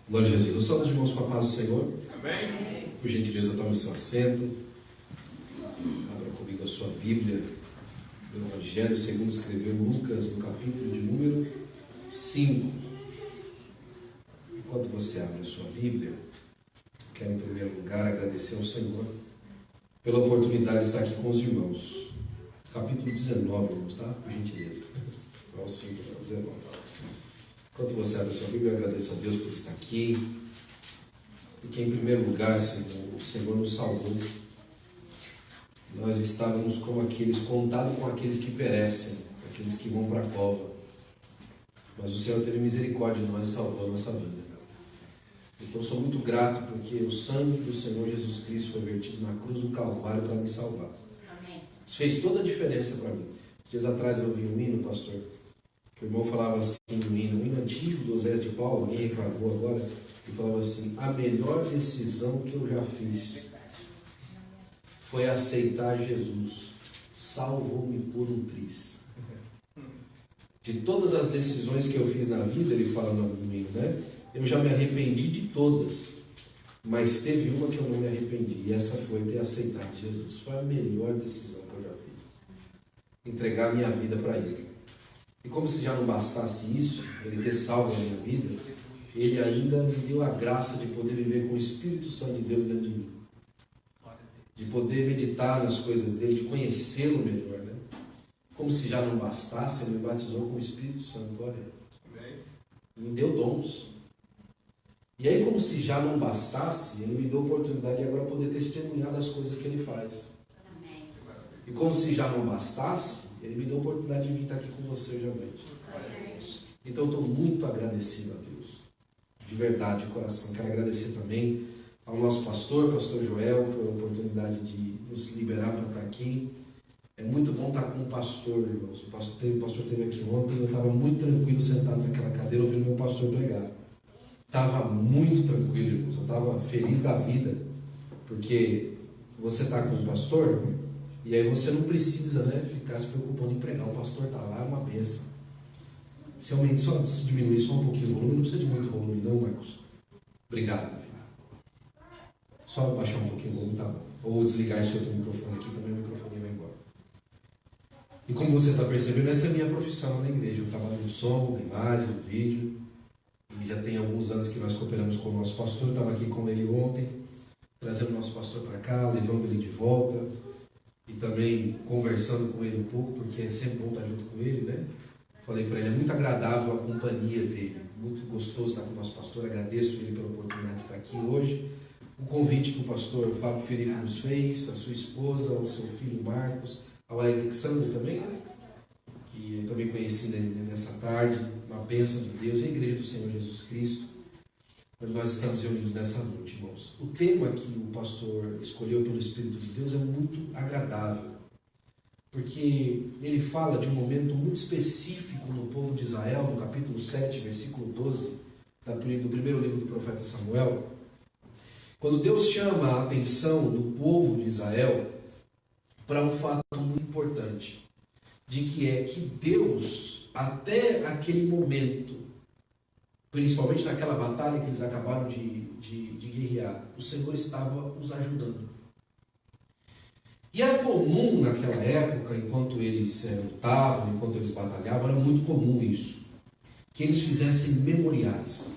Glória a Jesus. Eu saúdo os irmãos com a paz do Senhor. Amém. Por gentileza, tome o seu assento. Abra comigo a sua Bíblia. O Evangelho segundo escreveu Lucas, no capítulo de número 5. Enquanto você abre a sua Bíblia, quero em primeiro lugar agradecer ao Senhor pela oportunidade de estar aqui com os irmãos. Capítulo 19, irmãos, tá? Por gentileza. Ao 5, 19. Enquanto você abre a sua Bíblia, eu agradeço a Deus por estar aqui. Porque em primeiro lugar, Senhor, o Senhor nos salvou. Nós estávamos contados com aqueles que perecem, aqueles que vão para a cova. Mas o Senhor teve misericórdia de nós e salvou a nossa vida. Então sou muito grato porque o sangue do Senhor Jesus Cristo foi vertido na cruz do Calvário para me salvar. Amém. Isso fez toda a diferença para mim. Dias atrás eu ouvi um hino, pastor, que o irmão falava assim, um hino antigo do Osés de Paulo, alguém regravou agora, e falava assim: a melhor decisão que eu já fiz foi aceitar Jesus, salvou-me por um triz. De todas as decisões que eu fiz na vida, ele fala no hino, né? Eu já me arrependi de todas, mas teve uma que eu não me arrependi, e essa foi ter aceitado Jesus. Foi a melhor decisão que eu já fiz. Entregar a minha vida para Ele. E como se já não bastasse isso, Ele ter salvo a minha vida, Ele ainda me deu a graça de poder viver com o Espírito Santo de Deus dentro de mim. De poder meditar nas coisas dEle, de conhecê-lo melhor, né? Como se já não bastasse, Ele me batizou com o Espírito Santo, olha. Me deu dons. E aí, como se já não bastasse, Ele me deu a oportunidade de agora poder testemunhar das coisas que Ele faz. Amém. E como se já não bastasse, Ele me deu a oportunidade de vir estar aqui com você hoje à noite. Então eu estou muito agradecido a Deus. De verdade, de coração. Quero agradecer também ao nosso pastor Joel, pela oportunidade de nos liberar para estar aqui. É muito bom estar com o pastor, irmãos. O pastor esteve aqui ontem, eu estava muito tranquilo sentado naquela cadeira ouvindo meu pastor pregar. Estava muito tranquilo, irmãos. Eu estava feliz da vida, porque você está com o pastor e aí você não precisa, né, ficar se preocupando em pregar. O pastor está lá, é uma bênção. Se diminuir só um pouquinho o volume, não precisa de muito volume não, Marcos. Obrigado, meu filho. Só baixar um pouquinho o volume, tá bom. Ou desligar esse outro microfone aqui, também o microfone vai embora. E como você está percebendo, essa é a minha profissão na igreja. Eu trabalho no som, na imagem, no vídeo. E já tem alguns anos que nós cooperamos com o nosso pastor. Eu estava aqui com ele ontem, trazendo o nosso pastor para cá, levando ele de volta. E também conversando com ele um pouco, porque é sempre bom estar junto com ele, né? Falei para ele, é muito agradável a companhia dele. Muito gostoso estar com o nosso pastor. Agradeço ele pela oportunidade de estar aqui hoje. O convite que o pastor Fábio Felipe nos fez, a sua esposa, o seu filho Marcos, ao Alexandre também, né? Que eu também conheci nessa tarde, uma bênção de Deus, a Igreja do Senhor Jesus Cristo, onde nós estamos reunidos nessa noite, irmãos. O tema que o pastor escolheu pelo Espírito de Deus é muito agradável, porque ele fala de um momento muito específico no povo de Israel, no capítulo 7, versículo 12, do primeiro livro do profeta Samuel, quando Deus chama a atenção do povo de Israel para um fato muito importante, de que Deus, até aquele momento, principalmente naquela batalha que eles acabaram de guerrear, o Senhor estava os ajudando. E era comum naquela época, enquanto eles lutavam, enquanto eles batalhavam, era muito comum isso, que eles fizessem memoriais,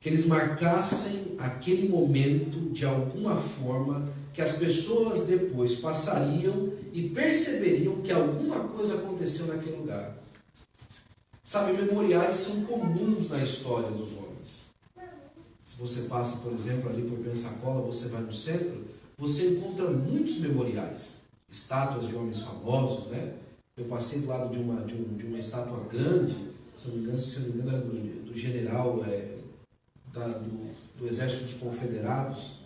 que eles marcassem aquele momento de alguma forma, que as pessoas depois passariam e perceberiam que alguma coisa aconteceu naquele lugar. Sabe, memoriais são comuns na história dos homens. Se você passa, por exemplo, ali por Pensacola, você vai no centro, você encontra muitos memoriais, estátuas de homens famosos, né? Eu passei do lado de uma estátua grande, se eu não me engano era do general do Exército dos Confederados,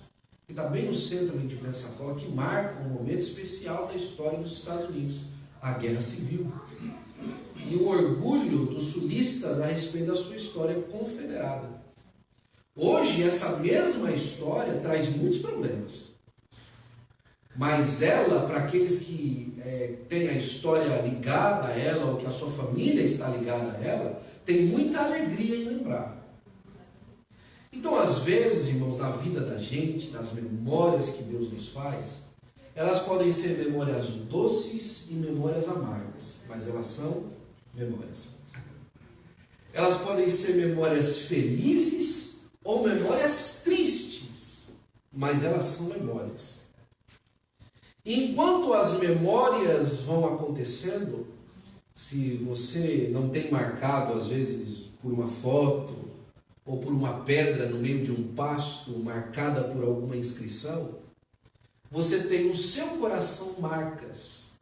que está bem no centro de Pensacola, que marca um momento especial da história dos Estados Unidos, a Guerra Civil. E o orgulho dos sulistas a respeito da sua história confederada. Hoje, essa mesma história traz muitos problemas. Mas ela, para aqueles que têm a história ligada a ela, ou que a sua família está ligada a ela, tem muita alegria em lembrar. Então, às vezes, irmãos, na vida da gente, nas memórias que Deus nos faz, elas podem ser memórias doces e memórias amargas, mas elas são memórias. Elas podem ser memórias felizes ou memórias tristes, mas elas são memórias. Enquanto as memórias vão acontecendo, se você não tem marcado, às vezes, por uma foto ou por uma pedra no meio de um pasto, marcada por alguma inscrição, você tem no seu coração marcas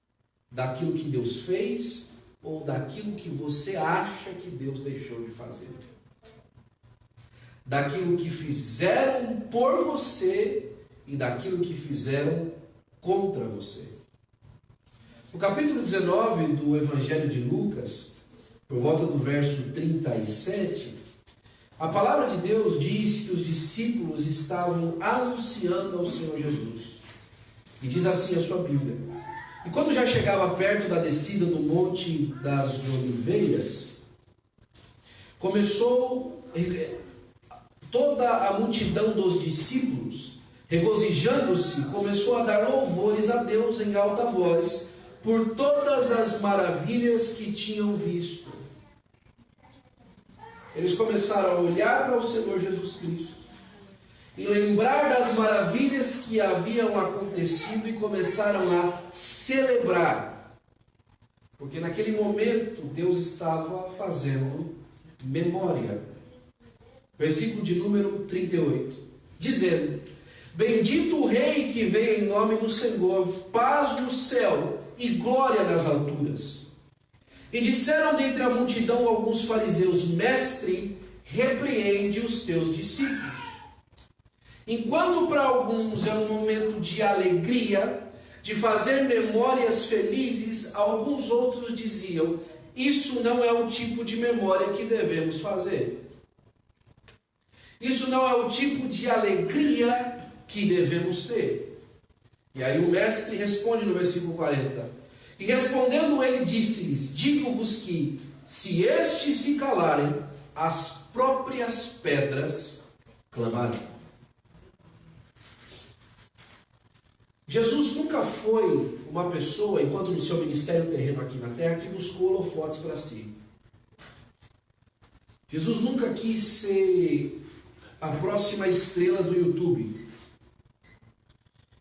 daquilo que Deus fez ou daquilo que você acha que Deus deixou de fazer. Daquilo que fizeram por você e daquilo que fizeram contra você. No capítulo 19 do Evangelho de Lucas, por volta do verso 37, a palavra de Deus diz que os discípulos estavam anunciando ao Senhor Jesus. E diz assim a sua Bíblia: e quando já chegava perto da descida do Monte das Oliveiras, começou toda a multidão dos discípulos, regozijando-se, começou a dar louvores a Deus em alta voz, por todas as maravilhas que tinham visto. Eles começaram a olhar para o Senhor Jesus Cristo e lembrar das maravilhas que haviam acontecido e começaram a celebrar. Porque naquele momento Deus estava fazendo memória. Versículo de número 38. Dizendo: bendito o Rei que vem em nome do Senhor, paz no céu e glória nas alturas. E disseram dentre a multidão alguns fariseus: mestre, repreende os teus discípulos. Enquanto para alguns é um momento de alegria, de fazer memórias felizes, alguns outros diziam: isso não é o tipo de memória que devemos fazer. Isso não é o tipo de alegria que devemos ter. E aí o mestre responde no versículo 40. E respondendo ele, disse-lhes: digo-vos que, se estes se calarem, as próprias pedras clamarão. Jesus nunca foi uma pessoa, enquanto no seu ministério terreno aqui na terra, que buscou holofotes para si. Jesus nunca quis ser a próxima estrela do YouTube.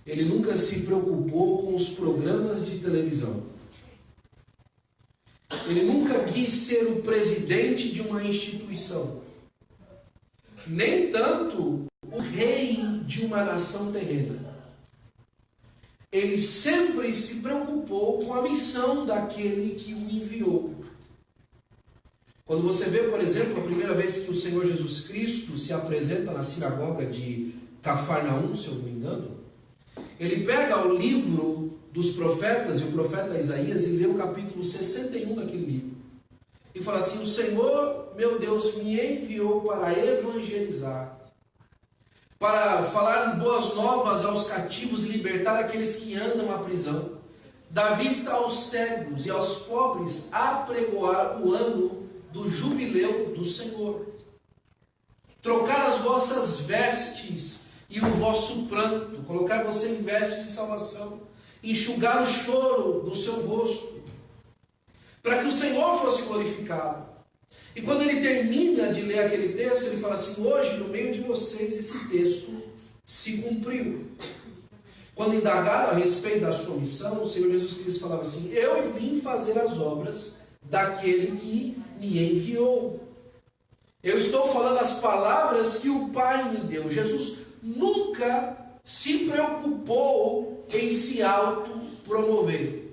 Ele nunca se preocupou com os programas de televisão. Ele nunca quis ser o presidente de uma instituição. Nem tanto o rei de uma nação terrena. Ele sempre se preocupou com a missão daquele que o enviou. Quando você vê, por exemplo, a primeira vez que o Senhor Jesus Cristo se apresenta na sinagoga de Cafarnaum, se eu não me engano, ele pega o livro dos profetas, e o profeta Isaías, e lê o capítulo 61 daquele livro. E fala assim: o Senhor, meu Deus, me enviou para evangelizar, para falar boas novas aos cativos e libertar aqueles que andam à prisão, dar vista aos cegos e aos pobres, apregoar o ano do jubileu do Senhor, trocar as vossas vestes e o vosso pranto, colocar você em vestes de salvação, enxugar o choro do seu rosto, para que o Senhor fosse glorificado. E quando ele termina de ler aquele texto, ele fala assim: hoje, no meio de vocês, esse texto se cumpriu. Quando indagaram a respeito da sua missão, o Senhor Jesus Cristo falava assim: eu vim fazer as obras daquele que me enviou. Eu estou falando as palavras que o Pai me deu. Jesus nunca se preocupou em se autopromover.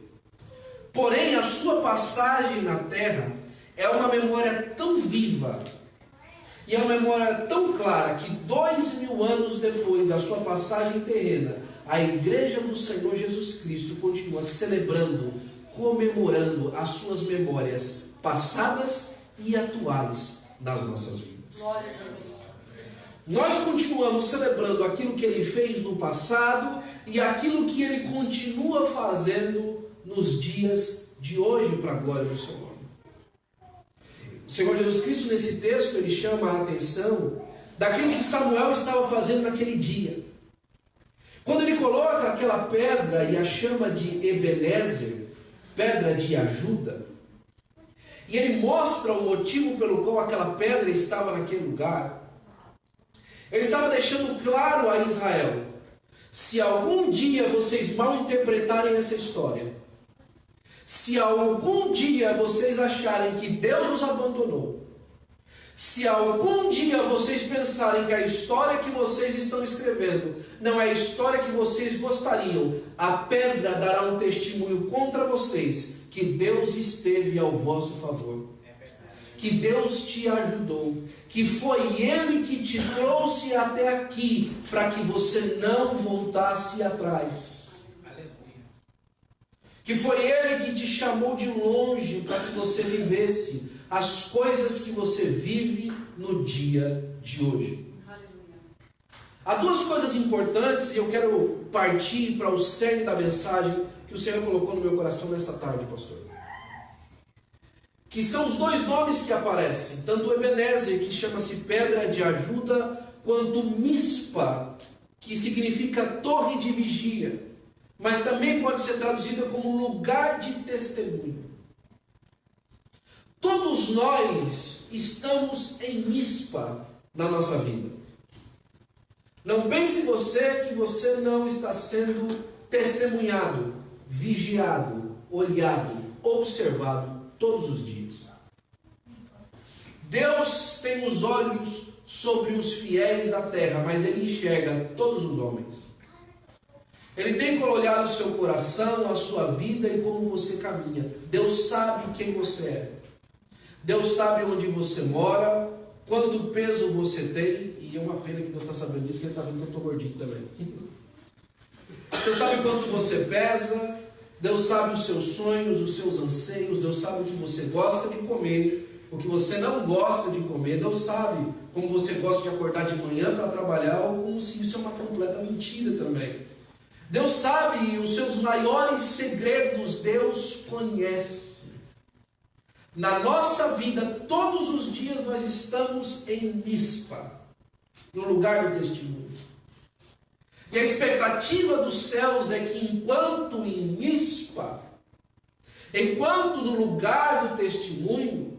Porém, a sua passagem na terra é uma memória tão viva e é uma memória tão clara que 2000 anos depois da sua passagem terrena, a igreja do Senhor Jesus Cristo continua celebrando, comemorando as suas memórias passadas e atuais nas nossas vidas. Nós continuamos celebrando aquilo que ele fez no passado e aquilo que ele continua fazendo nos dias de hoje para a glória do seu nome. O Senhor Jesus Cristo, nesse texto, ele chama a atenção daquilo que Samuel estava fazendo naquele dia. Quando ele coloca aquela pedra e a chama de Ebenezer, pedra de ajuda, e ele mostra o motivo pelo qual aquela pedra estava naquele lugar, ele estava deixando claro a Israel: se algum dia vocês mal interpretarem essa história, se algum dia vocês acharem que Deus os abandonou, se algum dia vocês pensarem que a história que vocês estão escrevendo não é a história que vocês gostariam, a pedra dará um testemunho contra vocês que Deus esteve ao vosso favor, que Deus te ajudou, que foi Ele que te trouxe até aqui para que você não voltasse atrás, que foi Ele que te chamou de longe para que você vivesse as coisas que você vive no dia de hoje. Há duas coisas importantes e eu quero partir para o cerne da mensagem que o Senhor colocou no meu coração nessa tarde, pastor. Que são os dois nomes que aparecem, tanto Ebenezer, que chama-se pedra de ajuda, quanto Mispa, que significa torre de vigia, mas também pode ser traduzida como lugar de testemunho. Todos nós estamos em Mispa na nossa vida. Não pense você que você não está sendo testemunhado, vigiado, olhado, observado todos os dias. Deus tem os olhos sobre os fiéis da terra, mas Ele enxerga todos os homens. Ele tem olhado o seu coração, a sua vida e como você caminha. Deus sabe quem você é. Deus sabe onde você mora, quanto peso você tem, e é uma pena que Deus está sabendo disso, que Ele está vendo que eu estou gordinho também. Deus sabe quanto você pesa, Deus sabe os seus sonhos, os seus anseios, Deus sabe o que você gosta de comer, o que você não gosta de comer, Deus sabe como você gosta de acordar de manhã para trabalhar, ou como se isso é uma completa mentira também. Deus sabe os seus maiores segredos, Deus conhece. Na nossa vida, todos os dias nós estamos em Mispa, no lugar do testemunho. E a expectativa dos céus é que enquanto em Mispa, enquanto no lugar do testemunho,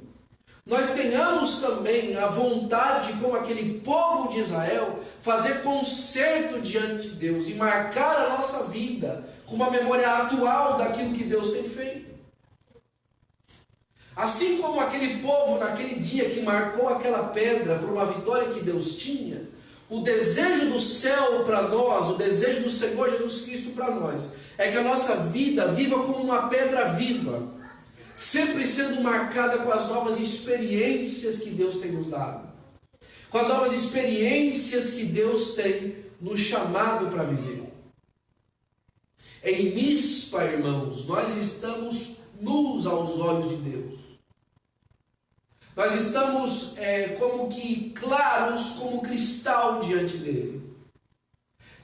nós tenhamos também a vontade de, como aquele povo de Israel, fazer concerto diante de Deus e marcar a nossa vida com uma memória atual daquilo que Deus tem feito. Assim como aquele povo naquele dia que marcou aquela pedra por uma vitória que Deus tinha, o desejo do céu para nós, o desejo do Senhor Jesus Cristo para nós, é que a nossa vida viva como uma pedra viva, sempre sendo marcada com as novas experiências que Deus tem nos dado, com as novas experiências que Deus tem nos chamado para viver. Em Mispa, irmãos, nós estamos nus aos olhos de Deus. Nós estamos como que claros como cristal diante dele.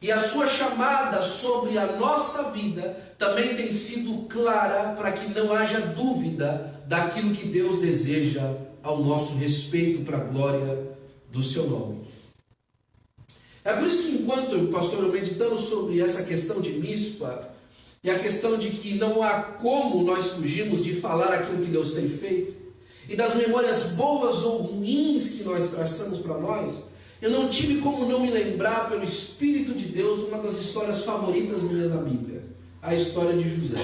E a sua chamada sobre a nossa vida também tem sido clara para que não haja dúvida daquilo que Deus deseja ao nosso respeito para a glória do seu nome. É por isso que enquanto, pastor, eu meditando sobre essa questão de Mispa e a questão de que não há como nós fugirmos de falar aquilo que Deus tem feito, e das memórias boas ou ruins que nós traçamos para nós, eu não tive como não me lembrar, pelo Espírito de Deus, de uma das histórias favoritas minhas na Bíblia, a história de José.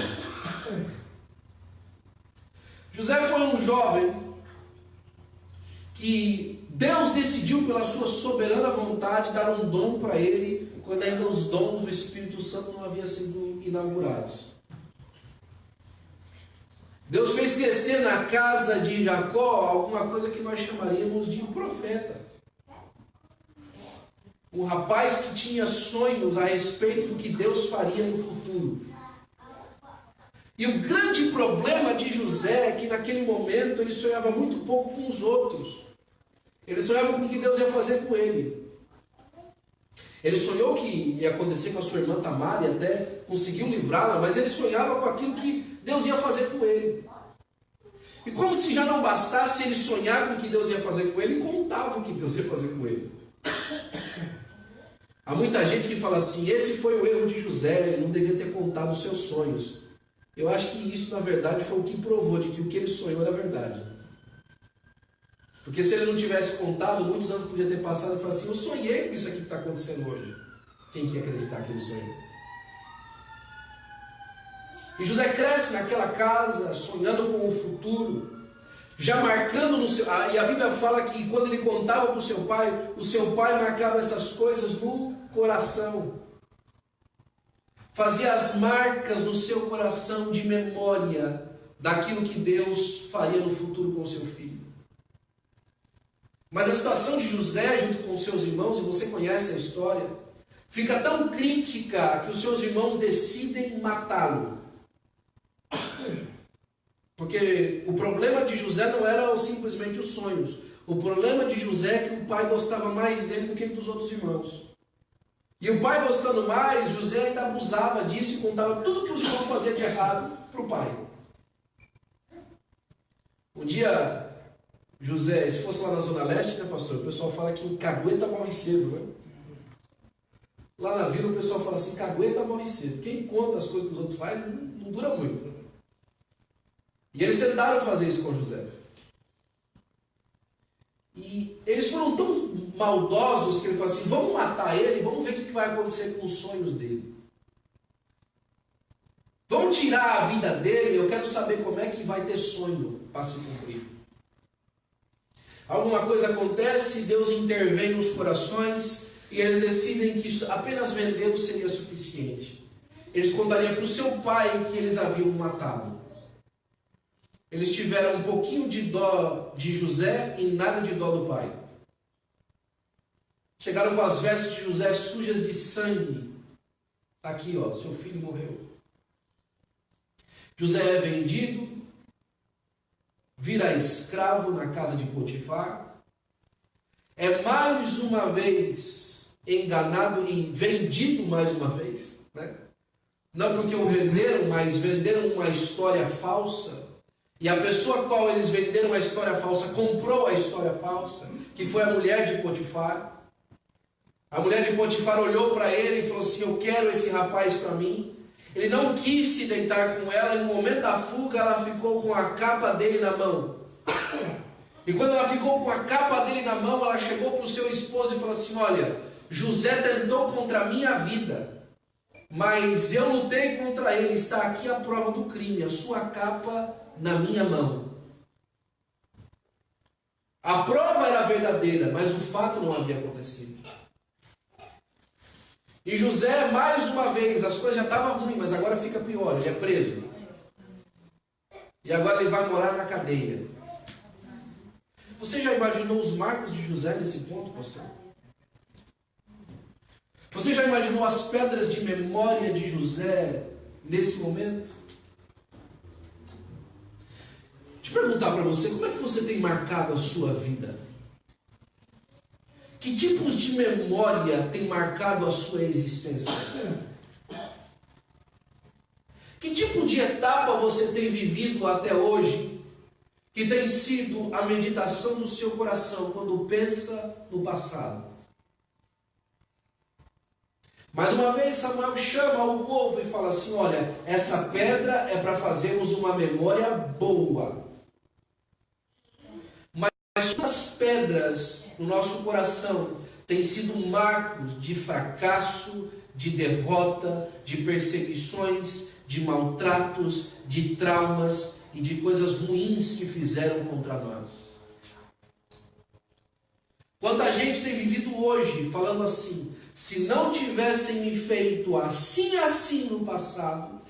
José foi um jovem que Deus decidiu, pela sua soberana vontade, dar um dom para ele, quando ainda os dons do Espírito Santo não haviam sido inaugurados. Deus fez crescer na casa de Jacó alguma coisa que nós chamaríamos de profeta. Um rapaz que tinha sonhos a respeito do que Deus faria no futuro. E o grande problema de José é que naquele momento ele sonhava muito pouco com os outros. Ele sonhava com o que Deus ia fazer com ele. Ele sonhou que ia acontecer com a sua irmã Tamar e até conseguiu livrá-la, mas ele sonhava com aquilo que Deus ia fazer com ele. E como se já não bastasse ele sonhar com o que Deus ia fazer com ele, ele contava o que Deus ia fazer com ele. Há muita gente que fala assim, esse foi o erro de José, ele não devia ter contado os seus sonhos. Eu acho que isso, na verdade, foi o que provou de que o que ele sonhou era verdade. Porque se ele não tivesse contado, muitos anos podia ter passado e falar assim, eu sonhei com isso aqui que está acontecendo hoje. Quem quer acreditar que ele sonhou? E José cresce naquela casa, sonhando com o futuro, já marcando no seu... E a Bíblia fala que quando ele contava para o seu pai marcava essas coisas no coração. Fazia as marcas no seu coração de memória daquilo que Deus faria no futuro com o seu filho. Mas a situação de José junto com os seus irmãos, e você conhece a história, fica tão crítica que os seus irmãos decidem matá-lo. Porque o problema de José não era simplesmente os sonhos. O problema de José é que o pai gostava mais dele do que dos outros irmãos. E o pai gostando mais, José ainda abusava disso e contava tudo que os irmãos faziam de errado para o pai. Um dia, José, se fosse lá na Zona Leste, né, pastor? O pessoal fala que cagueta morre cedo, né? Lá na vila o pessoal fala assim, cagueta morre cedo. Quem conta as coisas que os outros fazem não dura muito. E eles tentaram fazer isso com José. E eles foram tão maldosos que ele falou assim, vamos matar ele, vamos ver o que vai acontecer com os sonhos dele. Vamos tirar a vida dele, eu quero saber como é que vai ter sonho para se cumprir. Alguma coisa acontece, Deus intervém nos corações e eles decidem que apenas vendê-lo seria suficiente. Eles contariam para o seu pai que eles haviam matado. Eles tiveram um pouquinho de dó de José e nada de dó do pai. Chegaram com as vestes de José sujas de sangue. Está aqui, ó, seu filho morreu. José é vendido, vira escravo na casa de Potifar. É mais uma vez enganado e vendido mais uma vez, né? Não porque o venderam, mas venderam uma história falsa. E a pessoa a qual eles venderam a história falsa comprou a história falsa, que foi a mulher de Potifar. A mulher de Potifar olhou para ele e falou assim, eu quero esse rapaz para mim. Ele não quis se deitar com ela, e no momento da fuga ela ficou com a capa dele na mão. E quando ela ficou com a capa dele na mão, ela chegou para o seu esposo e falou assim, olha, José tentou contra a minha vida, mas eu lutei contra ele, está aqui a prova do crime, a sua capa na minha mão. A prova era verdadeira, mas o fato não havia acontecido. E José, mais uma vez, as coisas já estavam ruins, mas agora fica pior, ele é preso. E agora ele vai morar na cadeia. Você já imaginou os marcos de José nesse ponto, pastor? Você já imaginou as pedras de memória de José nesse momento? Deixa eu perguntar para você, como é que você tem marcado a sua vida? Que tipos de memória tem marcado a sua existência? Que tipo de etapa você tem vivido até hoje que tem sido a meditação do seu coração quando pensa no passado? Mais uma vez Samuel chama o povo e fala assim, olha, essa pedra é para fazermos uma memória boa. Mas as pedras no nosso coração têm sido marcos de fracasso, de derrota, de perseguições, de maltratos, de traumas e de coisas ruins que fizeram contra nós. Quanta gente tem vivido hoje falando assim, se não tivessem me feito assim no passado,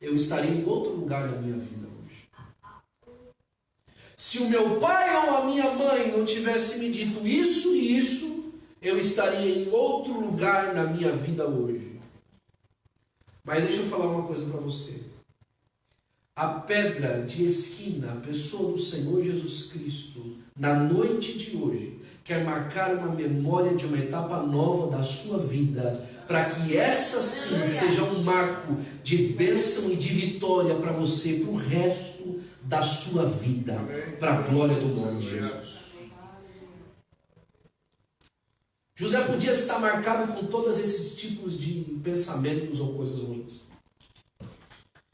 eu estaria em outro lugar na minha vida hoje. Se o meu pai ou a minha mãe não tivesse me dito isso e isso, eu estaria em outro lugar na minha vida hoje. Mas deixa eu falar uma coisa para você. A pedra de esquina, a pessoa do Senhor Jesus Cristo, na noite de hoje, quer marcar uma memória de uma etapa nova da sua vida, para que essa sim seja um marco de bênção e de vitória para você, para o resto da sua vida, para a glória do nome de Jesus. José podia estar marcado com todos esses tipos de pensamentos ou coisas ruins.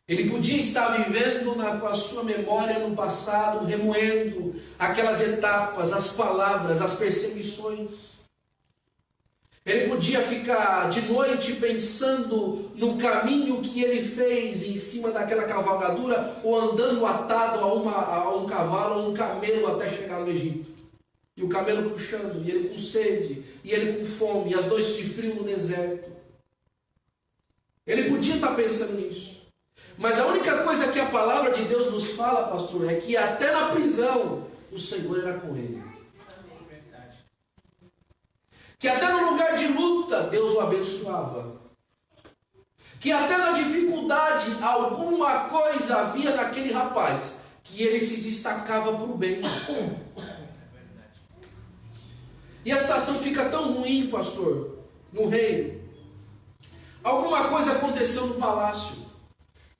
Ele podia estar vivendo com a sua memória no passado, remoendo aquelas etapas, as palavras, as perseguições. Ele podia ficar de noite pensando no caminho que ele fez em cima daquela cavalgadura, ou andando atado a um cavalo ou um camelo até chegar no Egito. E o camelo puxando, e ele com sede, e ele com fome, e as noites de frio no deserto. Ele podia estar pensando nisso. Mas a única coisa que a palavra de Deus nos fala, pastor, é que até na prisão o Senhor era com ele. Que até no lugar de luta Deus o abençoava. Que até na dificuldade alguma coisa havia naquele rapaz, que ele se destacava para o bem. E a situação fica tão ruim, pastor, no reino. Alguma coisa aconteceu no palácio,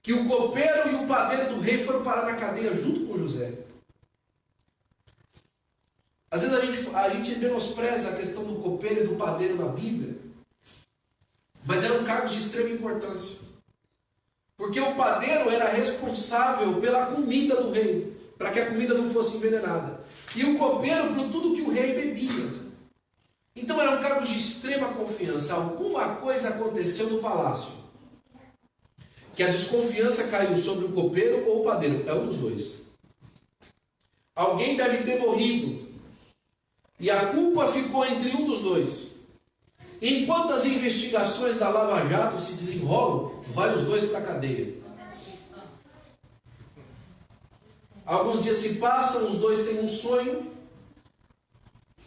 que o copeiro e o padeiro do rei foram parar na cadeia junto com José. Às vezes a gente menospreza a questão do copeiro e do padeiro na Bíblia, mas eram cargos de extrema importância. Porque o padeiro era responsável pela comida do rei, para que a comida não fosse envenenada. E o copeiro por tudo que o rei bebia. Então eram cargos de extrema confiança. Alguma coisa aconteceu no palácio, que a desconfiança caiu sobre o copeiro ou o padeiro. É um dos dois. Alguém deve ter morrido. E a culpa ficou entre um dos dois. Enquanto as investigações da Lava Jato se desenrolam, vai os dois para a cadeia. Alguns dias se passam, os dois têm um sonho.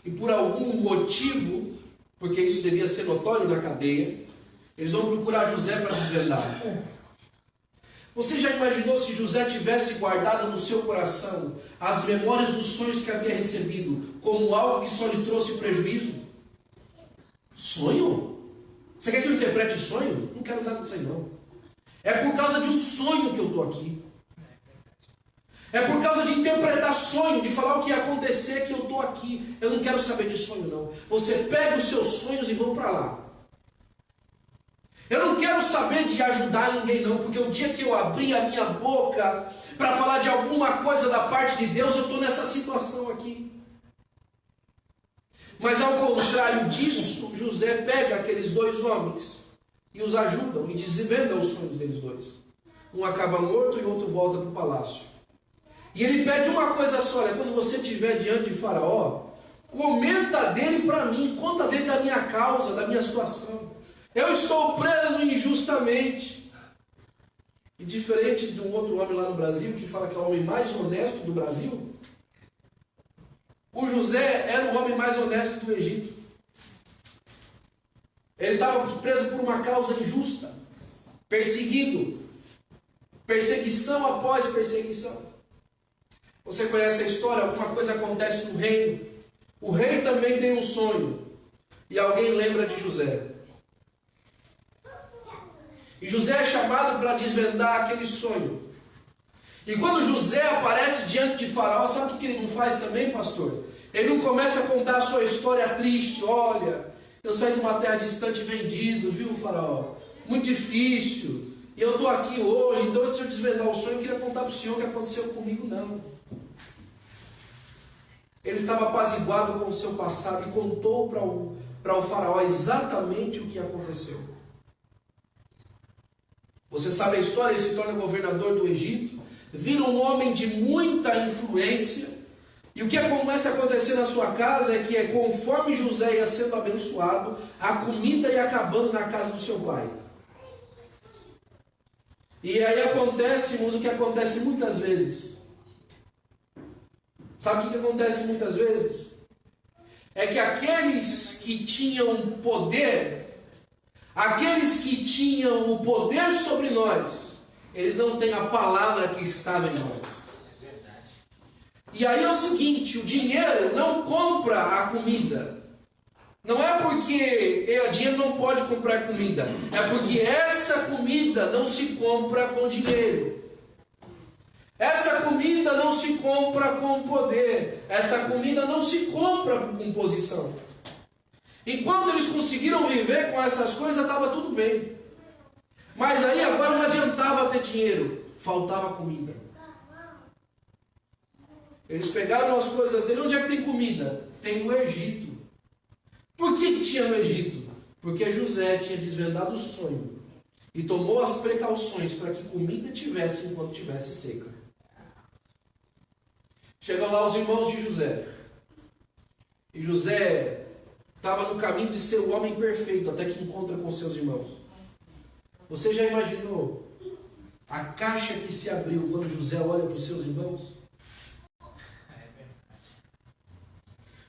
E por algum motivo, porque isso devia ser notório na cadeia, eles vão procurar José para desvendar. Você já imaginou se José tivesse guardado no seu coração as memórias dos sonhos que havia recebido como algo que só lhe trouxe prejuízo? Sonho? Você quer que eu interprete sonho? Não quero nada disso aí não. É por causa de um sonho que eu estou aqui. É por causa de interpretar sonho, de falar o que ia acontecer que eu estou aqui. Eu não quero saber de sonho não. Você pega os seus sonhos e vão para lá. Eu não quero saber de ajudar ninguém não, porque o dia que eu abrir a minha boca para falar de alguma coisa da parte de Deus, eu estou nessa situação aqui. Mas ao contrário disso, José pega aqueles dois homens e os ajudam e desvenda os sonhos deles dois. Um acaba morto e o outro volta para o palácio. E ele pede uma coisa só: olha, quando você estiver diante de Faraó, comenta dele para mim, conta dele da minha causa, da minha situação. Eu estou preso injustamente. E diferente de um outro homem lá no Brasil, que fala que é o homem mais honesto do Brasil, o José era o homem mais honesto do Egito. Ele estava preso por uma causa injusta, perseguido, perseguição após perseguição. Você conhece a história? Alguma coisa acontece no reino. O rei também tem um sonho. E alguém lembra de José. E José é chamado para desvendar aquele sonho. E quando José aparece diante de Faraó, sabe o que ele não faz também, pastor? Ele não começa a contar a sua história triste. Olha, eu saí de uma terra distante vendido, viu, Faraó? Muito difícil. E eu estou aqui hoje, então se eu desvendar o sonho, eu queria contar para o senhor o que aconteceu comigo. Não. Ele estava apaziguado com o seu passado e contou para o Faraó exatamente o que aconteceu. Você sabe a história? Ele se torna governador do Egito, vira um homem de muita influência, e o que começa a acontecer na sua casa é que, conforme José ia sendo abençoado, a comida ia acabando na casa do seu pai. E aí acontece, irmãos, o que acontece muitas vezes. Sabe o que acontece muitas vezes? É que aqueles que tinham poder, aqueles que tinham o poder sobre nós, eles não têm a palavra que estava em nós. E aí é o seguinte: o dinheiro não compra a comida. Não é porque o dinheiro não pode comprar comida, é porque essa comida não se compra com dinheiro. Essa comida não se compra com poder. Essa comida não se compra com posição. Enquanto eles conseguiram viver com essas coisas, estava tudo bem. Mas aí agora não adiantava ter dinheiro, faltava comida. Eles pegaram as coisas dele. Onde é que tem comida? Tem no Egito. Por que tinha no Egito? Porque José tinha desvendado o sonho e tomou as precauções para que comida tivesse enquanto tivesse seca. Chegam lá os irmãos de José. E José estava no caminho de ser o homem perfeito, até que encontra com seus irmãos. Você já imaginou a caixa que se abriu quando José olha para os seus irmãos?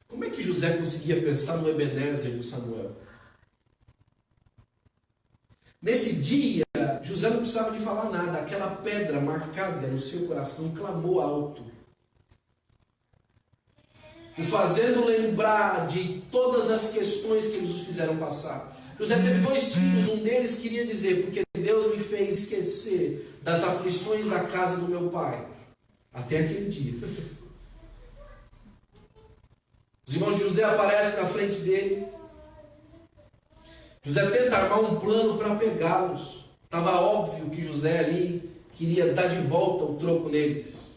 Como é que José conseguia pensar no Ebenezer do Samuel? Nesse dia, José não precisava de falar nada. Aquela pedra marcada no seu coração clamou alto, o fazendo lembrar de todas as questões que eles os fizeram passar. José teve 2 filhos, um deles queria dizer, porque Deus me fez esquecer das aflições da casa do meu pai, até aquele dia. Os irmãos de José aparecem na frente dele. José tenta armar um plano para pegá-los. Estava óbvio que José ali queria dar de volta o troco neles.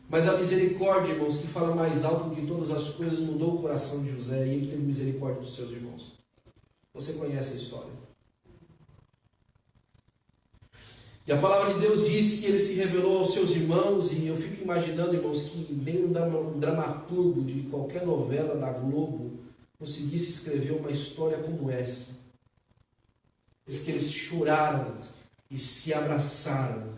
Mas a misericórdia, irmãos, que fala mais alto do que todas as coisas, mudou o coração de José e ele teve misericórdia dos seus irmãos. Você conhece a história. E a palavra de Deus diz que ele se revelou aos seus irmãos, e eu fico imaginando, irmãos, que nem um dramaturgo de qualquer novela da Globo conseguisse escrever uma história como essa. Diz que eles choraram e se abraçaram,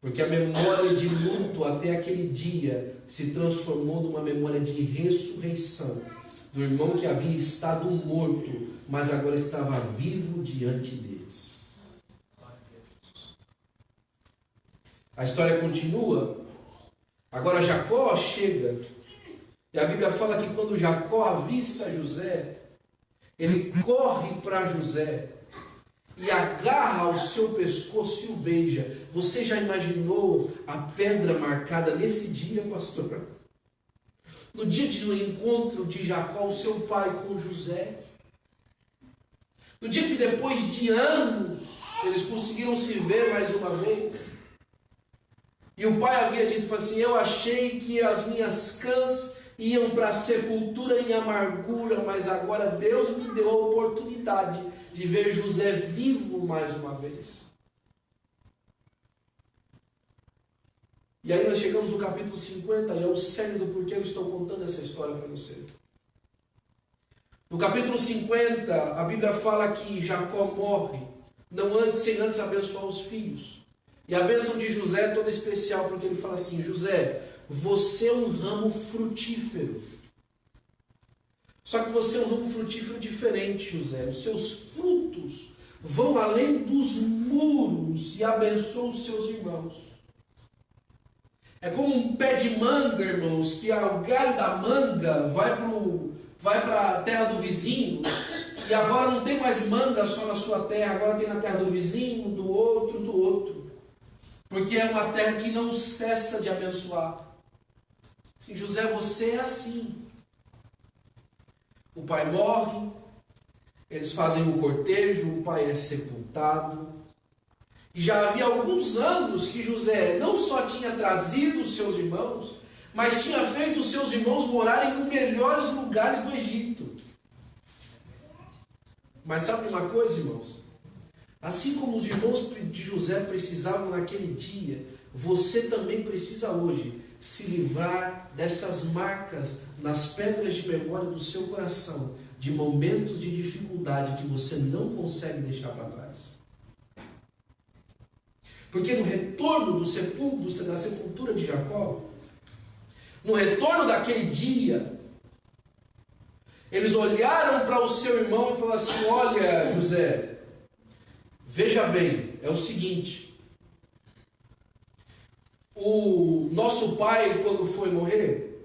porque a memória de luto até aquele dia se transformou numa memória de ressurreição do irmão que havia estado morto, mas agora estava vivo diante deles. A história continua. Agora Jacó chega, e a Bíblia fala que quando Jacó avista José, ele corre para José e agarra ao seu pescoço e o beija. Você já imaginou a pedra marcada nesse dia, pastor? No dia do encontro de Jacó, o seu pai, com José. No dia que depois de anos eles conseguiram se ver mais uma vez. E o pai havia dito assim: eu achei que as minhas cãs iam para a sepultura em amargura, mas agora Deus me deu a oportunidade de ver José vivo mais uma vez. E aí nós chegamos no capítulo 50, e é o cerne do porquê eu estou contando essa história para você. No capítulo 50, a Bíblia fala que Jacó morre, sem antes abençoar os filhos. E a bênção de José é toda especial, porque ele fala assim: José, você é um ramo frutífero. Só que você é um ramo frutífero diferente, José. Os seus frutos vão além dos muros e abençoam os seus irmãos. É como um pé de manga, irmãos, que o galho da manga vai para a terra do vizinho, e agora não tem mais manga só na sua terra, agora tem na terra do vizinho, do outro. Porque é uma terra que não cessa de abençoar. Sim, José, você é assim. O pai morre, eles fazem um cortejo, o pai é sepultado. E já havia alguns anos que José não só tinha trazido os seus irmãos, mas tinha feito os seus irmãos morarem nos melhores lugares do Egito. Mas sabe uma coisa, irmãos? Assim como os irmãos de José precisavam naquele dia, você também precisa hoje se livrar dessas marcas nas pedras de memória do seu coração, de momentos de dificuldade que você não consegue deixar para trás. Porque no retorno da sepultura de Jacó, no retorno daquele dia, eles olharam para o seu irmão e falaram assim: olha, José, veja bem, é o seguinte, o nosso pai, quando foi morrer,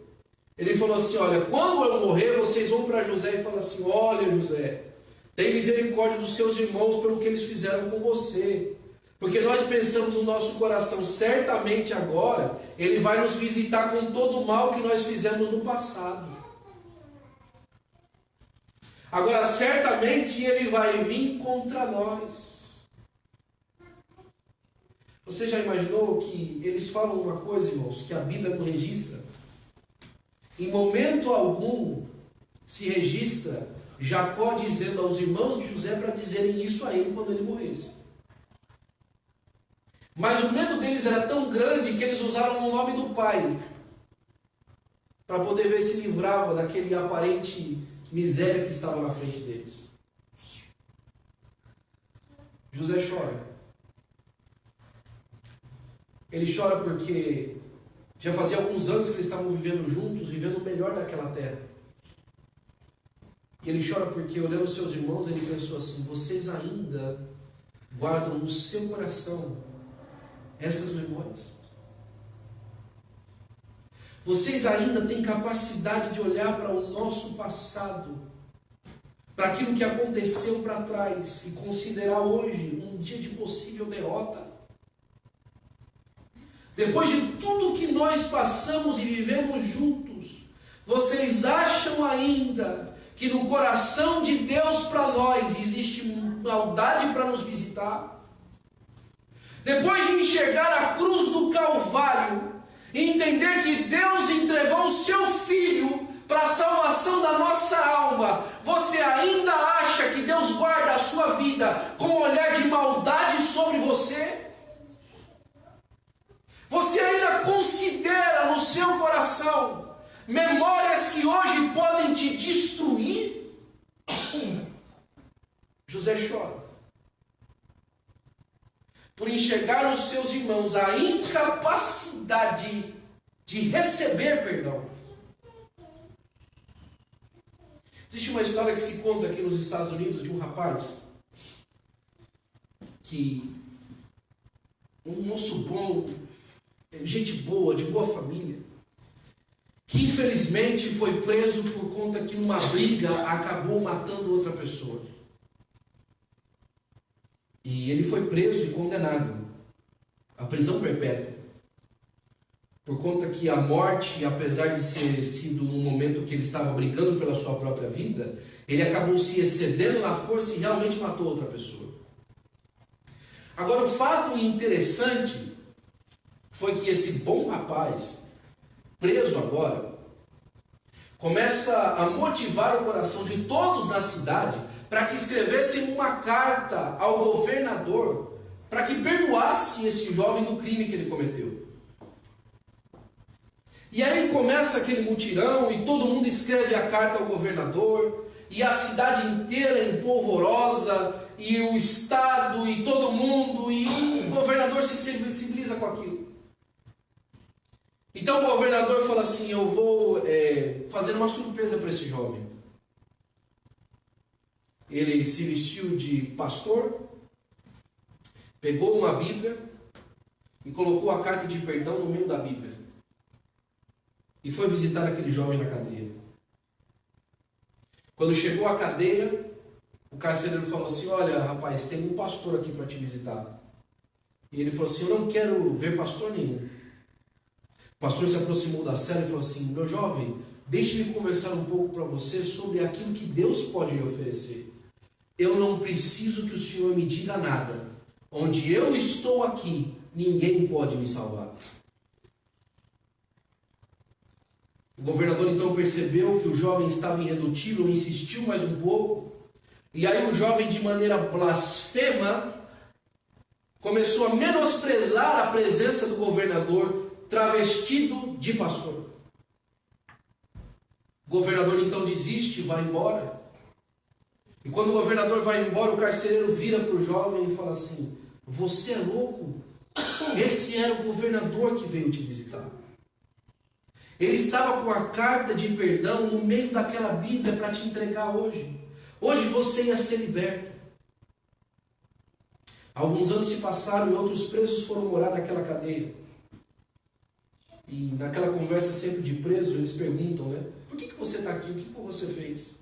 ele falou assim: olha, quando eu morrer, vocês vão para José e falam assim: olha, José, tem misericórdia dos seus irmãos pelo que eles fizeram com você, porque nós pensamos no nosso coração, certamente agora ele vai nos visitar com todo o mal que nós fizemos no passado. Agora, certamente ele vai vir contra nós. Você já imaginou que eles falam uma coisa, irmãos, que a Bíblia não registra? Em momento algum se registra Jacó dizendo aos irmãos de José para dizerem isso a ele quando ele morresse. Mas o medo deles era tão grande que eles usaram o nome do pai para poder ver se livrava daquele aparente miséria que estava na frente deles. José chora. Ele chora porque já fazia alguns anos que eles estavam vivendo juntos, vivendo o melhor daquela terra. E ele chora porque, olhando os seus irmãos, ele pensou assim: vocês ainda guardam no seu coração essas memórias. Vocês ainda têm capacidade de olhar para o nosso passado, para aquilo que aconteceu para trás e considerar hoje um dia de possível derrota. Depois de tudo que nós passamos e vivemos juntos, vocês acham ainda que no coração de Deus para nós existe maldade para nos visitar? Depois de enxergar a cruz do Calvário e entender que Deus entregou o seu Filho para a salvação da nossa alma, você ainda acha que Deus guarda a sua vida com um olhar de maldade sobre você? Você ainda considera no seu coração memórias que hoje podem te destruir? José chora por enxergar nos seus irmãos a incapacidade de receber perdão. Existe uma história que se conta aqui nos Estados Unidos de um rapaz que, um moço bom, gente boa, de boa família, que infelizmente foi preso por conta que numa briga acabou matando outra pessoa. E ele foi preso e condenado à prisão perpétua. Por conta que a morte, apesar de ter sido um momento que ele estava brigando pela sua própria vida, ele acabou se excedendo na força e realmente matou outra pessoa. Agora, o fato interessante foi que esse bom rapaz, preso agora, começa a motivar o coração de todos na cidade para que escrevessem uma carta ao governador para que perdoasse esse jovem do crime que ele cometeu. E aí começa aquele mutirão e todo mundo escreve a carta ao governador e a cidade inteira é empolvorosa e o estado e todo mundo, e o governador se sensibiliza com aquilo. Então o governador fala assim: eu vou fazer uma surpresa para esse jovem. Ele se vestiu de pastor, pegou uma Bíblia e colocou a carta de perdão no meio da Bíblia. E foi visitar aquele jovem na cadeia. Quando chegou à cadeia, o carcereiro falou assim: olha, rapaz, tem um pastor aqui para te visitar. E ele falou assim: eu não quero ver pastor nenhum. O pastor se aproximou da cela e falou assim: meu jovem, deixe-me conversar um pouco para você sobre aquilo que Deus pode lhe oferecer. Eu não preciso que o Senhor me diga nada. Onde eu estou aqui, ninguém pode me salvar. O governador então percebeu que o jovem estava irredutível, insistiu mais um pouco. E aí o jovem, de maneira blasfema, começou a menosprezar a presença do governador travestido de pastor. O governador então desiste e vai embora. E quando o governador vai embora, o carcereiro vira para o jovem e fala assim: você é louco? Esse era o governador que veio te visitar. Ele estava com a carta de perdão no meio daquela Bíblia para te entregar hoje. Hoje você ia ser liberto. Alguns anos se passaram e outros presos foram morar naquela cadeia. E naquela conversa sempre de preso, eles perguntam, né? Por que você está aqui? O que você fez?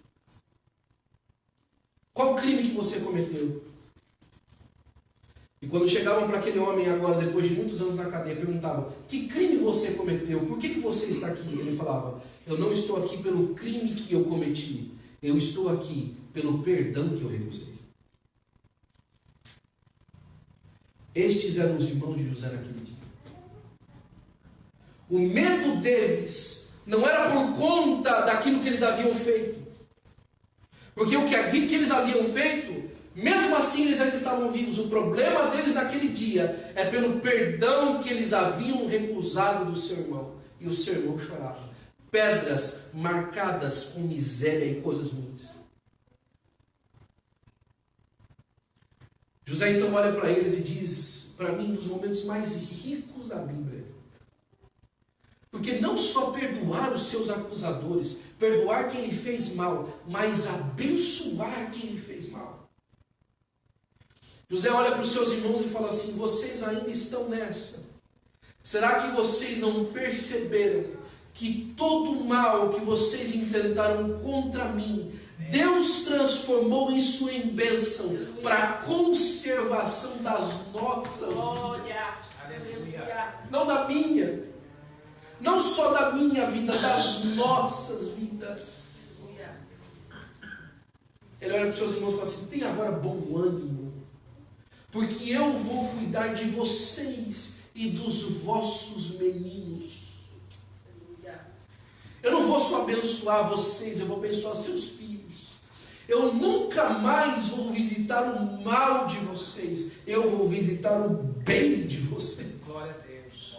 Qual o crime que você cometeu? E quando chegavam para aquele homem agora, depois de muitos anos na cadeia, perguntavam: que crime você cometeu? Por que você está aqui? Ele falava: eu não estou aqui pelo crime que eu cometi. Eu estou aqui pelo perdão que eu recusei. Estes eram os irmãos de José naquele dia. O medo deles não era por conta daquilo que eles haviam feito. Porque o que eles haviam feito, mesmo assim eles ainda estavam vivos. O problema deles naquele dia é pelo perdão que eles haviam recusado do seu irmão. E o seu irmão chorava. Pedras marcadas com miséria e coisas ruins. José então olha para eles e diz, para mim, um dos momentos mais ricos da Bíblia. Porque não só perdoar os seus acusadores, perdoar quem lhe fez mal, mas abençoar quem lhe fez mal. José olha para os seus irmãos e fala assim, vocês ainda estão nessa. Será que vocês não perceberam que todo o mal que vocês intentaram contra mim, Deus transformou isso em bênção para a conservação das nossas vidas? Aleluia. Não da minha. Não só da minha vida, das nossas vidas. Ele olha para os seus irmãos e fala assim, tem agora bom ânimo, porque eu vou cuidar de vocês e dos vossos meninos. Eu não vou só abençoar vocês, eu vou abençoar seus filhos. Eu nunca mais vou visitar o mal de vocês, eu vou visitar o bem de vocês. Glória a Deus.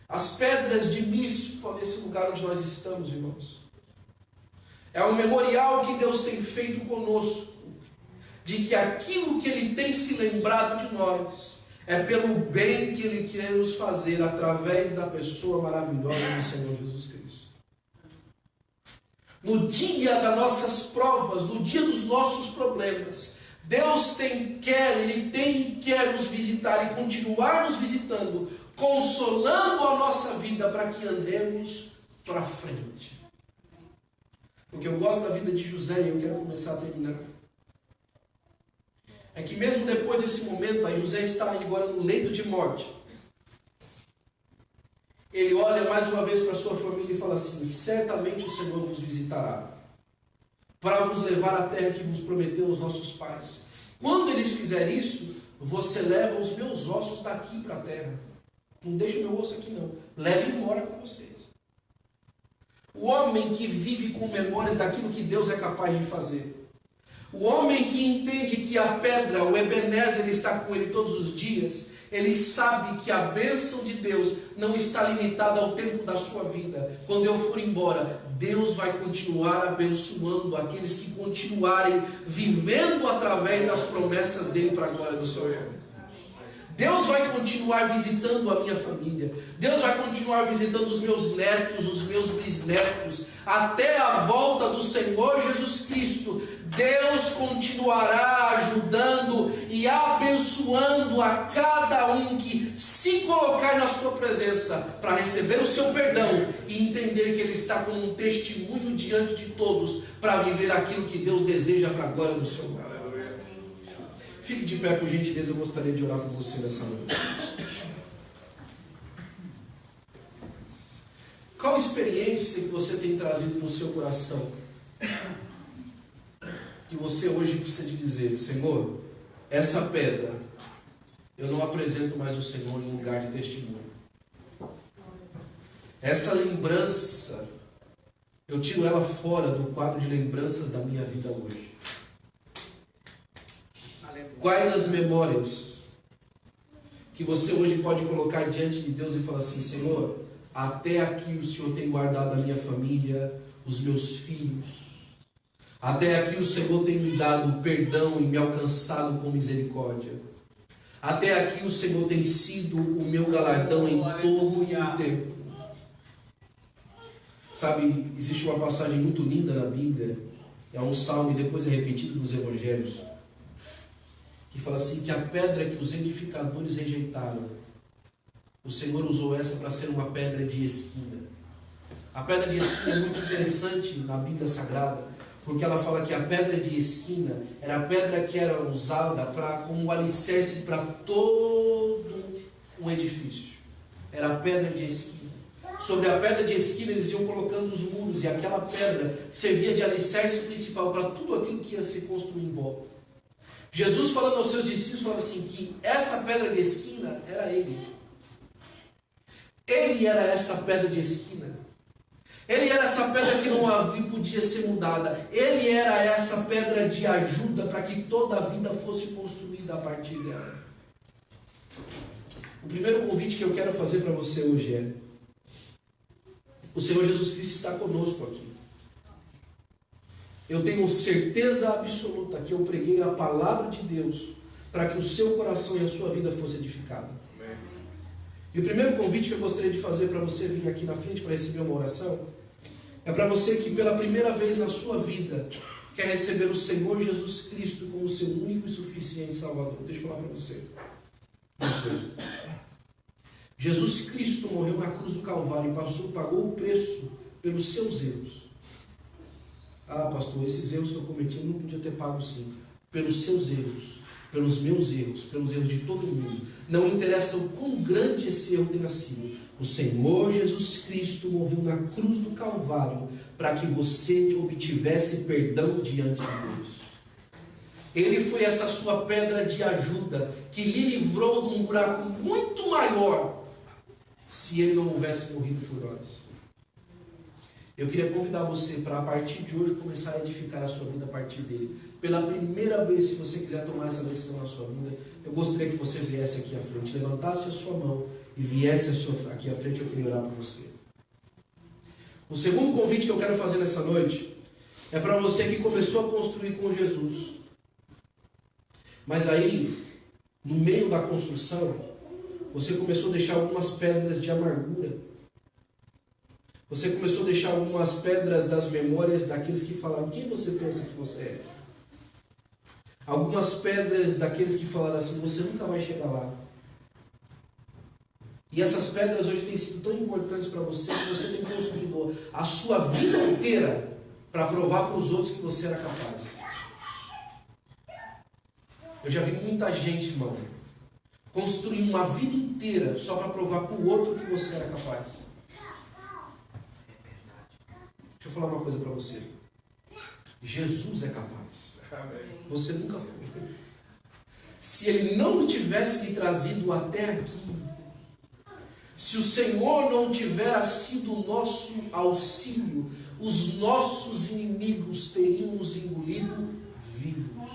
As pedras de Mispa, nesse lugar onde nós estamos, irmãos, é um memorial que Deus tem feito conosco, de que aquilo que Ele tem se lembrado de nós, é pelo bem que Ele quer nos fazer, através da pessoa maravilhosa do Senhor Jesus Cristo. No dia das nossas provas, no dia dos nossos problemas, Deus Ele tem e quer nos visitar e continuar nos visitando, consolando a nossa vida para que andemos para frente. Porque eu gosto da vida de José e eu quero começar a terminar. É que mesmo depois desse momento, aí José está agora no leito de morte. Ele olha mais uma vez para a sua família e fala assim, certamente o Senhor vos visitará, para vos levar à terra que vos prometeu aos nossos pais. Quando eles fizerem isso, você leva os meus ossos daqui para a terra. Não deixa o meu osso aqui não. Leve embora com vocês. O homem que vive com memórias daquilo que Deus é capaz de fazer. O homem que entende que a pedra, o Ebenezer, está com ele todos os dias. Ele sabe que a bênção de Deus não está limitada ao tempo da sua vida. Quando eu for embora, Deus vai continuar abençoando aqueles que continuarem vivendo através das promessas dele para a glória do Senhor. Deus vai continuar visitando a minha família. Deus vai continuar visitando os meus netos, os meus bisnetos, até a volta do Senhor Jesus Cristo. Deus continuará ajudando e abençoando a cada um que se colocar na sua presença para receber o seu perdão e entender que ele está como um testemunho diante de todos para viver aquilo que Deus deseja para a glória do seu nome. Fique de pé, por gentileza, eu gostaria de orar por você nessa noite. Qual experiência que você tem trazido no seu coração? Que você hoje precisa de dizer, Senhor, essa pedra, eu não apresento mais o Senhor em um lugar de testemunho. Essa lembrança, eu tiro ela fora do quadro de lembranças da minha vida hoje. Quais as memórias que você hoje pode colocar diante de Deus e falar assim, Senhor, até aqui o Senhor tem guardado a minha família, os meus filhos. Até aqui o Senhor tem me dado perdão e me alcançado com misericórdia. Até aqui o Senhor tem sido o meu galardão em todo o tempo. Sabe, existe uma passagem muito linda na Bíblia, é um salmo e depois é repetido nos evangelhos, que fala assim, que a pedra que os edificadores rejeitaram, o Senhor usou essa para ser uma pedra de esquina. A pedra de esquina é muito interessante na Bíblia Sagrada, porque ela fala que a pedra de esquina era a pedra que era usada como alicerce para todo um edifício. Era a pedra de esquina. Sobre a pedra de esquina eles iam colocando os muros, e aquela pedra servia de alicerce principal para tudo aquilo que ia se construir em volta. Jesus, falando aos seus discípulos, falava assim, que essa pedra de esquina era ele. Ele era essa pedra de esquina. Ele era essa pedra que não havia, podia ser mudada. Ele era essa pedra de ajuda para que toda a vida fosse construída a partir dela. O primeiro convite que eu quero fazer para você hoje é: o Senhor Jesus Cristo está conosco aqui. Eu tenho certeza absoluta que eu preguei a palavra de Deus para que o seu coração e a sua vida fosse edificada. E o primeiro convite que eu gostaria de fazer para você vir aqui na frente para receber uma oração é para você que pela primeira vez na sua vida quer receber o Senhor Jesus Cristo como seu único e suficiente Salvador. Deixa eu falar para você uma coisa. Jesus Cristo morreu na cruz do Calvário e pagou o preço pelos seus erros. Ah, pastor, esses erros que eu cometi eu não podia ter pago sim. Pelos seus erros, pelos meus erros, pelos erros de todo mundo. Não interessa o quão grande esse erro tenha sido. O Senhor Jesus Cristo morreu na cruz do Calvário para que você obtivesse perdão diante de Deus. Ele foi essa sua pedra de ajuda que lhe livrou de um buraco muito maior se ele não houvesse morrido por nós. Eu queria convidar você para, a partir de hoje, começar a edificar a sua vida a partir dele. Pela primeira vez, se você quiser tomar essa decisão na sua vida, eu gostaria que você viesse aqui à frente, levantasse a sua mão e viesse aqui à frente. Eu queria orar por você. O segundo convite que eu quero fazer nessa noite é para você que começou a construir com Jesus. Mas aí, no meio da construção, você começou a deixar algumas pedras de amargura. Você começou a deixar algumas pedras das memórias daqueles que falaram: quem você pensa que você é? Algumas pedras daqueles que falaram assim: você nunca vai chegar lá. E essas pedras hoje têm sido tão importantes para você que você tem construído a sua vida inteira para provar para os outros que você era capaz. Eu já vi muita gente, irmão, construir uma vida inteira só para provar para o outro que você era capaz. Deixa eu falar uma coisa para você. Jesus é capaz. Você nunca foi. Se Ele não tivesse lhe trazido até aqui, se o Senhor não tivesse sido o nosso auxílio, os nossos inimigos teriam nos engolido vivos.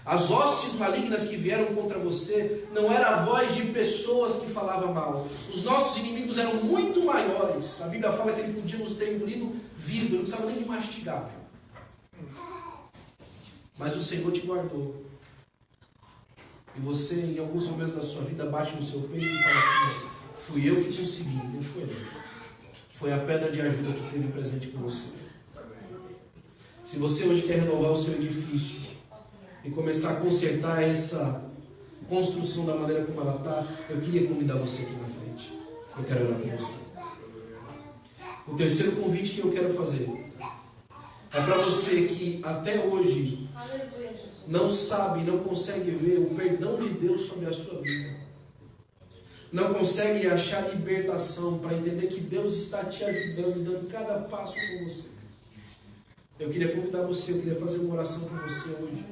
As hostes malignas que vieram contra você não era a voz de pessoas que falavam mal. Os nossos inimigos eram muito maiores. A Bíblia fala que ele podia nos ter engolido vivo, ele não precisava nem de mastigar. Mas o Senhor te guardou. E você, em alguns momentos da sua vida, bate no seu peito e fala assim: fui eu que consegui, não foi eu. Foi a pedra de ajuda que teve presente com você. Se você hoje quer renovar o seu edifício e começar a consertar essa construção da maneira como ela está, eu queria convidar você aqui na frente. Eu quero orar por você. O terceiro convite que eu quero fazer é para você que até hoje não sabe, não consegue ver o perdão de Deus sobre a sua vida. Não consegue achar libertação para entender que Deus está te ajudando, dando cada passo com você. Eu queria convidar você, eu queria fazer uma oração por você hoje.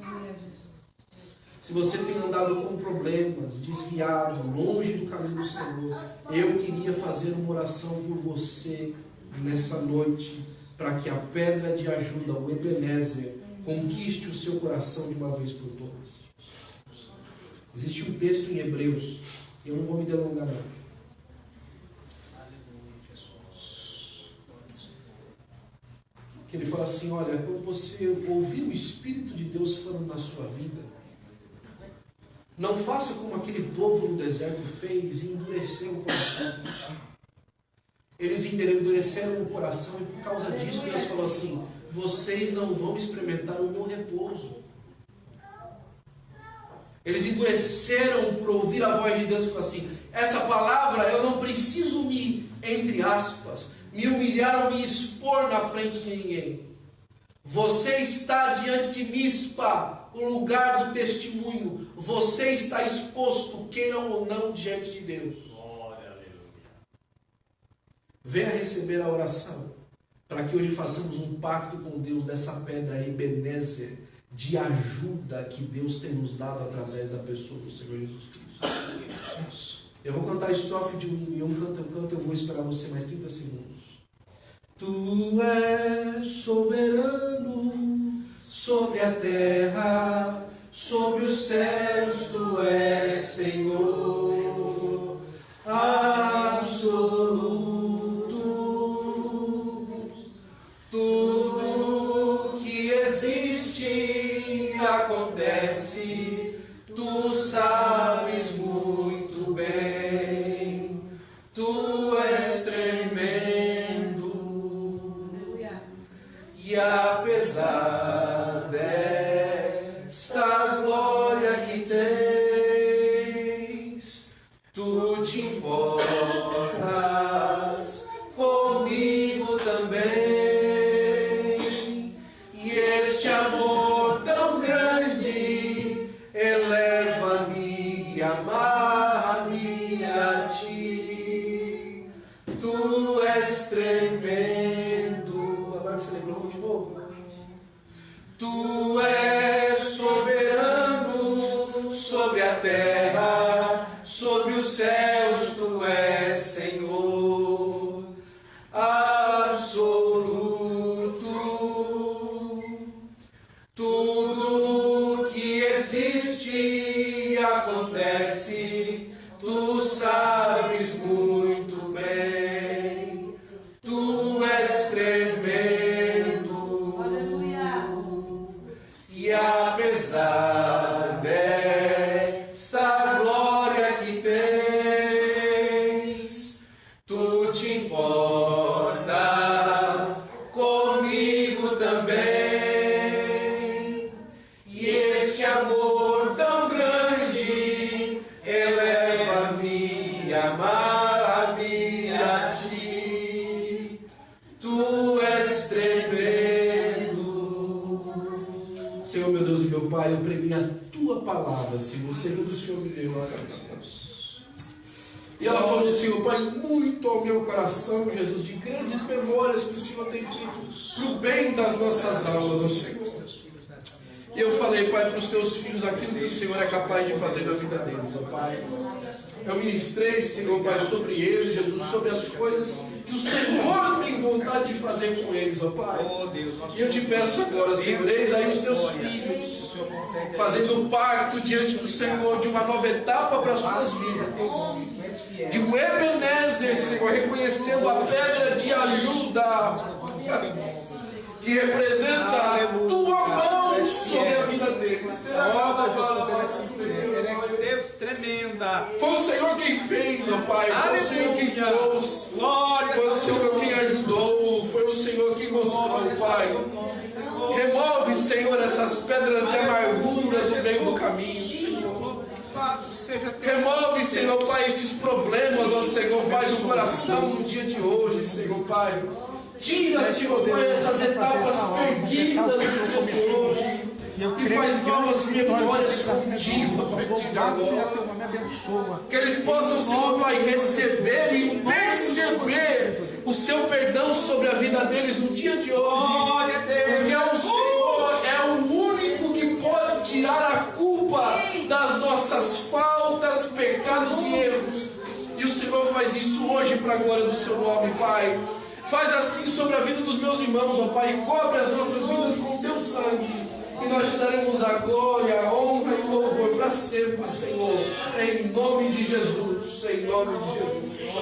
Se você tem andado com problemas, desviado, longe do caminho do Senhor, eu queria fazer uma oração por você nessa noite, para que a pedra de ajuda, o Ebenezer, conquiste o seu coração de uma vez por todas. Existe um texto em Hebreus, e eu não vou me delongar não. Que ele fala assim: olha, quando você ouvir o Espírito de Deus falando na sua vida, não faça como aquele povo no deserto fez e endureceu o coração. Eles endureceram o coração e por causa disso Deus falou assim: vocês não vão experimentar o meu repouso. Eles endureceram por ouvir a voz de Deus e falaram assim: essa palavra eu não preciso entre aspas, me humilhar ou me expor na frente de ninguém. Você está diante de Mispa, o lugar do testemunho. Você está exposto, queiram ou não, diante de Deus. venha receber a oração, para que hoje façamos um pacto com Deus dessa pedra Ebenezer, de ajuda que Deus tem nos dado através da pessoa do Senhor Jesus Cristo. Eu vou cantar a estrofe de um hino, e eu canto, eu vou esperar você mais 30 segundos. Tu és soberano sobre a terra, sobre os céus, tu és Senhor absoluto. Tudo que existe acontece, tu sabes muito bem, tu és tremendo. E apesar desta glória que tens, tu te importas comigo também. E este amor tão grande eleva-me, amarra-me a ti. Tu és tremendo. Agora você lembrou de novo? Tu és soberano sobre a terra, sobre os céus, tu és Senhor absoluto. Tudo que existe acontece, tu sabes muito bem, tu és tremendo. Aleluia. E apesar desta glória que tens, tu te importas comigo também. E este amor tão grande eleva-me, amarra-me a ti. Tu és tremendo. Senhor, meu Deus e meu Pai, eu preguei a tua palavra, Senhor, segundo o Senhor me deu. E ela falou, Senhor, Pai, muito ao meu coração, Jesus, de grandes memórias que o Senhor tem feito para o bem das nossas almas, ó Senhor. E eu falei, Pai, para os teus filhos aquilo que o Senhor é capaz de fazer na vida deles, ó Pai. Eu ministrei, Senhor, Pai, sobre eles, Jesus, sobre as coisas que o Senhor tem vontade de fazer com eles, ó Pai. E eu te peço agora, Senhor, eis aí os teus filhos, fazendo um pacto diante do Senhor de uma nova etapa para as suas vidas. De um Ebenezer, Senhor, reconhecendo a pedra de ajuda que representa a tua mão sobre a vida deles. Deus, tremenda. Foi o Senhor quem fez, ó Pai. Foi o Senhor quem trouxe. Foi o Senhor quem ajudou. Foi o Senhor quem mostrou, Pai. Remove, Senhor, essas pedras de amargura do meio do caminho, Senhor. Remove, Senhor, Pai, esses problemas, ó Senhor, Pai, do coração no dia de hoje, Senhor, Pai. Tira, Senhor, Pai, essas etapas perdidas no dia de hoje. E faz novas memórias contigo a partir de agora. Que eles possam, Senhor, Pai, receber e perceber o seu perdão sobre a vida deles no dia de hoje. Porque o Senhor é o único que pode tirar a culpa das nossas faltas, pecados e erros. E o Senhor faz isso hoje para a glória do seu nome, Pai. Faz assim sobre a vida dos meus irmãos, ó Pai, e cobre as nossas vidas com o teu sangue. E nós te daremos a glória, a honra e o louvor para sempre, Senhor. Em nome de Jesus. Em nome de Jesus.